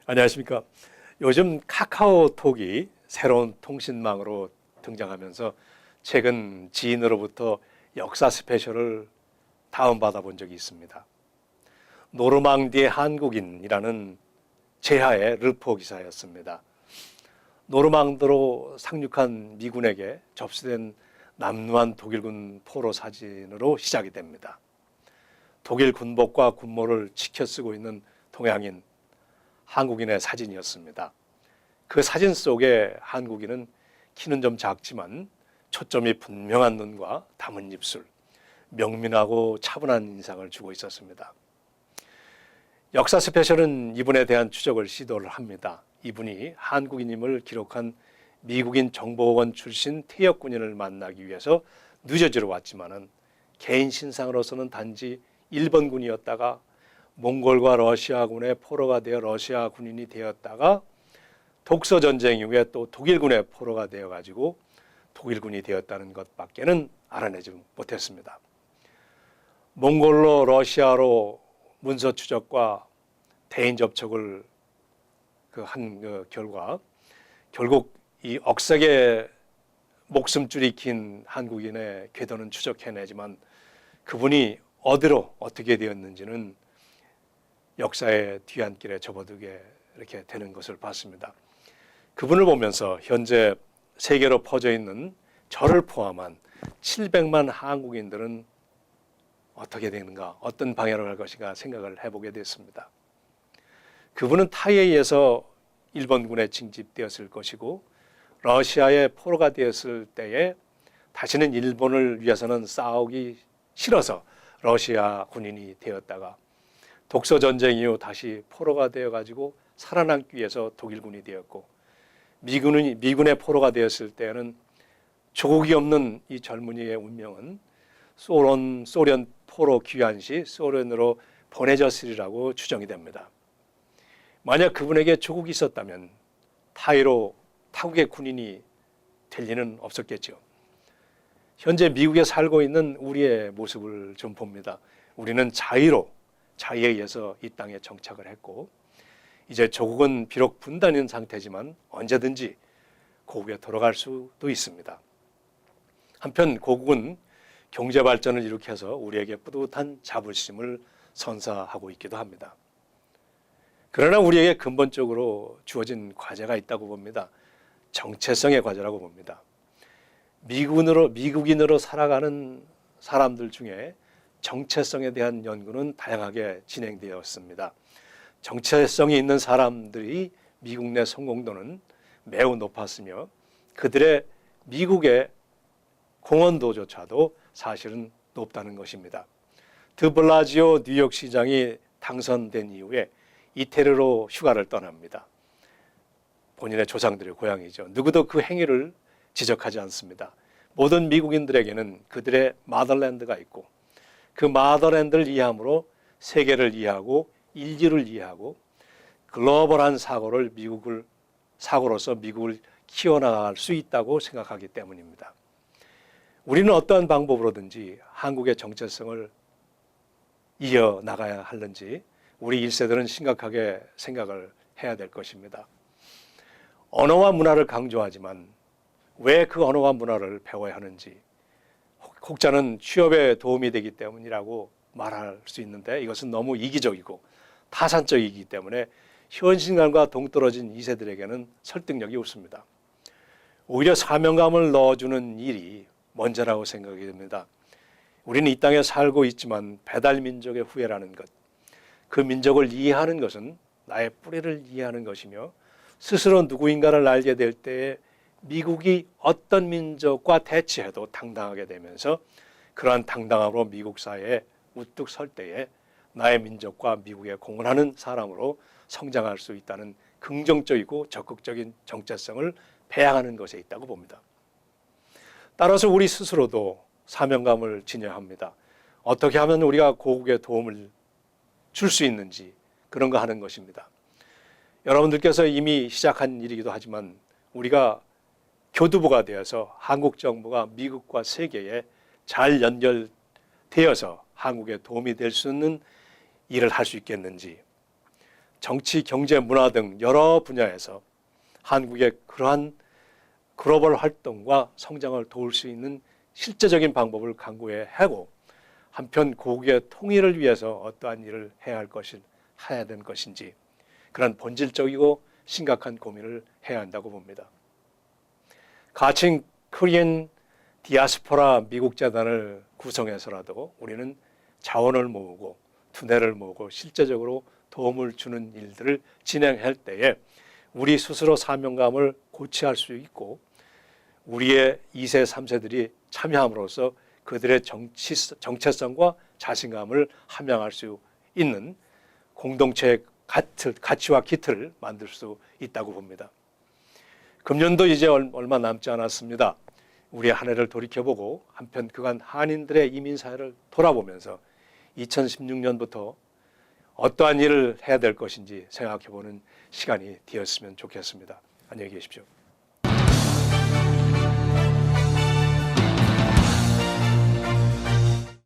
안녕하십니까. 요즘 카카오톡이 새로운 통신망으로 등장하면서 최근 지인으로부터 역사 스페셜을 다운받아 본 적이 있습니다. 노르망디의 한국인이라는 제하의 르포 기사였습니다. 노르망드로 상륙한 미군에게 접수된 남루한 독일군 포로 사진으로 시작이 됩니다. 독일 군복과 군모를 치켜 쓰고 있는 동양인 한국인의 사진이었습니다. 그 사진 속에 한국인은 키는 좀 작지만 초점이 분명한 눈과 담은 입술, 명민하고 차분한 인상을 주고 있었습니다. 역사 스페셜은 이분에 대한 추적을 시도를 합니다. 이분이 한국인임을 기록한 미국인 정보원 출신 퇴역 군인을 만나기 위해서 뉴저지로 왔지만은 개인 신상으로서는 단지 일본군이었다가 몽골과 러시아군의 포로가 되어 러시아 군인이 되었다가 독서전쟁 이후에 또 독일군의 포로가 되어가지고 독일군이 되었다는 것밖에는 알아내지 못했습니다. 몽골로 러시아로 문서 추적과 대인 접촉을 한 결과 결국 이 억세게 목숨줄이 긴 한국인의 궤도는 추적해내지만 그분이 어디로 어떻게 되었는지는 역사의 뒤안길에 접어들게 이렇게 되는 것을 봤습니다. 그분을 보면서 현재 세계로 퍼져 있는 저를 포함한 700만 한국인들은 어떻게 되는가, 어떤 방향으로 갈 것인가 생각을 해보게 됐습니다. 그분은 타이에 의해서 일본군에 징집되었을 것이고 러시아의 포로가 되었을 때에 다시는 일본을 위해서는 싸우기 싫어서 러시아 군인이 되었다가 독서전쟁 이후 다시 포로가 되어가지고 살아남기 위해서 독일군이 되었고 미군의 포로가 되었을 때는 조국이 없는 이 젊은이의 운명은 소련 포로 귀환 시 소련으로 보내졌으리라고 추정이 됩니다. 만약 그분에게 조국이 있었다면 타이로 타국의 군인이 될 리는 없었겠죠. 현재 미국에 살고 있는 우리의 모습을 좀 봅니다. 우리는 자유에 의해서 이 땅에 정착을 했고 이제 조국은 비록 분단인 상태지만 언제든지 고국에 돌아갈 수도 있습니다. 한편 고국은 경제 발전을 일으켜서 우리에게 뿌듯한 자부심을 선사하고 있기도 합니다. 그러나 우리에게 근본적으로 주어진 과제가 있다고 봅니다. 정체성의 과제라고 봅니다. 미국인으로 살아가는 사람들 중에 정체성에 대한 연구는 다양하게 진행되었습니다. 정체성이 있는 사람들이 미국 내 성공도는 매우 높았으며 그들의 미국의 공헌도조차도 사실은 높다는 것입니다. 드블라지오 뉴욕시장이 당선된 이후에 이태리로 휴가를 떠납니다. 본인의 조상들의 고향이죠. 누구도 그 행위를 지적하지 않습니다. 모든 미국인들에게는 그들의 마더랜드가 있고 그 마더랜드를 이해함으로 세계를 이해하고 인류를 이해하고 글로벌한 사고로서 미국을 키워나갈 수 있다고 생각하기 때문입니다. 우리는 어떠한 방법으로든지 한국의 정체성을 이어나가야 하는지 우리 1세들은 심각하게 생각을 해야 될 것입니다. 언어와 문화를 강조하지만 왜 그 언어와 문화를 배워야 하는지 혹자는 취업에 도움이 되기 때문이라고 말할 수 있는데 이것은 너무 이기적이고 타산적이기 때문에 현실감과 동떨어진 2세들에게는 설득력이 없습니다. 오히려 사명감을 넣어주는 일이 먼저라고 생각이 됩니다. 우리는 이 땅에 살고 있지만 배달민족의 후예라는 것, 그 민족을 이해하는 것은 나의 뿌리를 이해하는 것이며 스스로 누구인가를 알게 될 때에 미국이 어떤 민족과 대치해도 당당하게 되면서 그러한 당당함으로 미국 사회에 우뚝 설 때에 나의 민족과 미국에 공헌하는 사람으로 성장할 수 있다는 긍정적이고 적극적인 정체성을 배양하는 것에 있다고 봅니다. 따라서 우리 스스로도 사명감을 지녀야 합니다. 어떻게 하면 우리가 고국에 도움을 줄 수 있는지 그런 거 하는 것입니다. 여러분들께서 이미 시작한 일이기도 하지만 우리가 교두보가 되어서 한국 정부가 미국과 세계에 잘 연결되어서 한국에 도움이 될 수 있는 일을 할 수 있겠는지, 정치, 경제, 문화 등 여러 분야에서 한국의 그러한 글로벌 활동과 성장을 도울 수 있는 실제적인 방법을 강구해 하고, 한편 고국의 통일을 위해서 어떠한 일을 해야 되는 것인지 그런 본질적이고 심각한 고민을 해야 한다고 봅니다. 가칭 코리안 디아스포라 미국 재단을 구성해서라도 우리는 자원을 모으고 두뇌를 모으고 실제적으로 도움을 주는 일들을 진행할 때에 우리 스스로 사명감을 고취할 수 있고, 우리의 2세, 3세들이 참여함으로써 그들의 정체성과 자신감을 함양할 수 있는 공동체의 가치와 기틀을 만들 수 있다고 봅니다. 금년도 이제 얼마 남지 않았습니다. 우리의 한 해를 돌이켜보고 한편 그간 한인들의 이민사회를 돌아보면서 2016년부터 어떠한 일을 해야 될 것인지 생각해보는 시간이 되었으면 좋겠습니다. 안녕히 계십시오.